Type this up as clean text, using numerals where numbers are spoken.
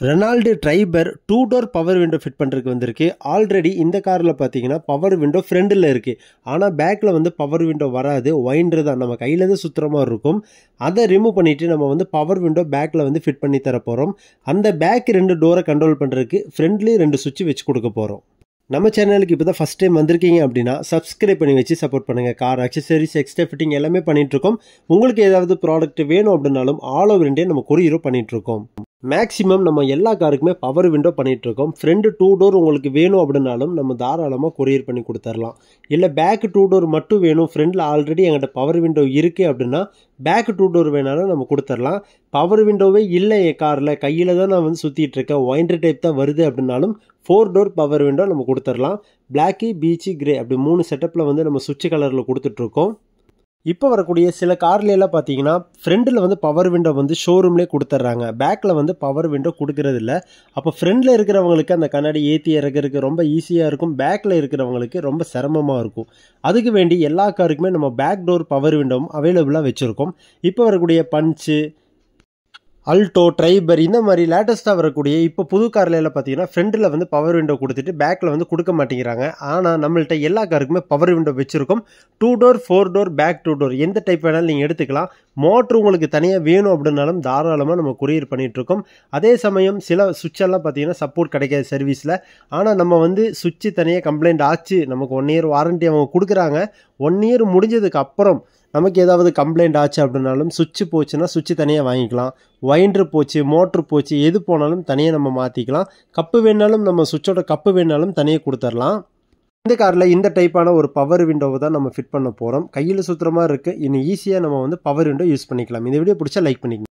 Renault Triber 2 door power window fit பண்ணுறதுக்கு வந்திருக்கு. Already இந்த காரில் பார்த்தீங்கன்னா பவர் விண்டோ ஃப்ரண்டில் இருக்குது. ஆனால் பேக்கில் வந்து பவர் விண்டோ வராது, ஒயின்றது தான் நம்ம கையில் தான் சுற்றுற மாதிரி இருக்கும். அதை ரிமூவ் பண்ணிவிட்டு நம்ம வந்து பவர் விண்டோ பேக்கில் வந்து ஃபிட் பண்ணி தர போகிறோம். அந்த பேக் 2 டோரை கண்ட்ரோல் பண்ணுறதுக்கு ஃப்ரண்ட்லேயும் 2 சுவிட்ச் வச்சு கொடுக்க போகிறோம். நம்ம சேனலுக்கு இப்போ தான் ஃபஸ்ட் டைம் வந்திருக்கீங்க அப்படின்னா சப்ஸ்கிரைப் பண்ணி வச்சு சப்போர்ட் பண்ணுங்கள். கார் அக்சசரிஸ், எக்ஸ்ட்ரா ஃபிட்டிங் எல்லாமே பண்ணிகிட்ருக்கோம். உங்களுக்கு ஏதாவது ப்ராடக்ட் வேணும் அப்படின்னாலும் ஆல் ஓவர் இந்தியா நம்ம கொரியரும் பண்ணிகிட்ருக்கோம். மேக்ஸிமம் நம்ம எல்லா காருக்குமே பவர் விண்டோ பண்ணிகிட்ருக்கோம். ஃப்ரண்ட் 2 டோர் உங்களுக்கு வேணும் அப்படின்னாலும் நம்ம தாராளமாக கொரியர் பண்ணி கொடுத்துர்லாம். இல்லை பேக் 2 டோர் மட்டும் வேணும், ஃப்ரண்டில் ஆல்ரெடி எங்கிட்ட பவர் விண்டோ இருக்குது அப்படின்னா பேக் 2 டோர் வேணாலும் நம்ம கொடுத்துர்லாம். பவர் விண்டோவே இல்லை என் காரில், கையில் தான் நான் வந்து சுற்றிட்டு இருக்கேன், ஒயின்ட்ரு டைப் தான் வருது அப்படின்னாலும் 4 டோர் பவர் விண்டோ நம்ம கொடுத்துர்லாம். பிளாக்கு, பீச்சு, கிரே அப்படி 3 செட்டப்பில் வந்து நம்ம சுவிட்ச் கலரில் கொடுத்துட்ருக்கோம். இப்போ வரக்கூடிய சில கார்லையெல்லாம் பார்த்தீங்கன்னா ஃப்ரண்டில் வந்து பவர் விண்டோ வந்து ஷோரூம்லேயே கொடுத்துட்றாங்க, பேக்கில் வந்து பவர் விண்டோ கொடுக்கறது இல்லை. அப்போ ஃப்ரண்டில் இருக்கிறவங்களுக்கு அந்த கண்ணாடி ஏற்றி இறக்கிறதுக்கு ரொம்ப ஈஸியாக இருக்கும், பேக்கில் இருக்கிறவங்களுக்கு ரொம்ப சிரமமாக இருக்கும். அதுக்கு வேண்டி எல்லா காருக்குமே நம்ம பேக் டோர் பவர் விண்டோவும் அவைலபிளாக வச்சுருக்கோம். இப்போ வரக்கூடிய பஞ்சு, அல்டோ, ட்ரைபர் இந்த மாதிரி லேட்டஸ்ட்டாக வரக்கூடிய இப்போ புது காரில் எல்லாம் பார்த்தீங்கன்னா ஃப்ரண்டில் வந்து பவர் விண்டோ கொடுத்துட்டு பேக்கில் வந்து கொடுக்க மாட்டேங்கிறாங்க. ஆனால் நம்மள்ட்ட எல்லா காருக்குமே பவர் விண்டோ வச்சுருக்கோம். 2 டோர், 4 டோர், பேக் 2 டோர் எந்த டைப் வேணாலும் நீங்கள் எடுத்துக்கலாம். மோட்ரு உங்களுக்கு தனியாக வேணும் அப்படின்னாலும் தாராளமாக நம்ம கொரியர் பண்ணிகிட்ருக்கோம். அதே சமயம் சில சுவிட்செல்லாம் பார்த்தீங்கன்னா சப்போர்ட் கிடைக்காது சர்வீஸில். ஆனால் நம்ம வந்து சுவிட்சு தனியாக கம்ப்ளைண்ட் ஆச்சு, நமக்கு 1 இயர் வாரண்ட்டி அவங்க கொடுக்குறாங்க. 1 இயர் முடிஞ்சதுக்கு அப்புறம் நமக்கு ஏதாவது கம்ப்ளைண்ட் ஆச்சு அப்படின்னாலும் சுவிட்சு போச்சுன்னா சுவிட்சு தனியாக வாங்கிக்கலாம். ஒயின்ட்ரு போச்சு, மோட்ரு போச்சு, எது போனாலும் தனியாக நம்ம மாற்றிக்கலாம். கப்பு வேணாலும் நம்ம சுவிட்சோட கப்பு வேணாலும் தனியாக கொடுத்துர்லாம். இந்த காரில் இந்த டைப்பான ஒரு பவர் விண்டோவை தான் நம்ம ஃபிட் பண்ண போகிறோம். கையில் சுற்றுற மாதிரி இருக்குது. இன்னும் ஈஸியாக நம்ம வந்து பவர் விண்டோ யூஸ் பண்ணிக்கலாம். இந்த வீடியோ பிடிச்சா லைக் பண்ணிக்கணும்.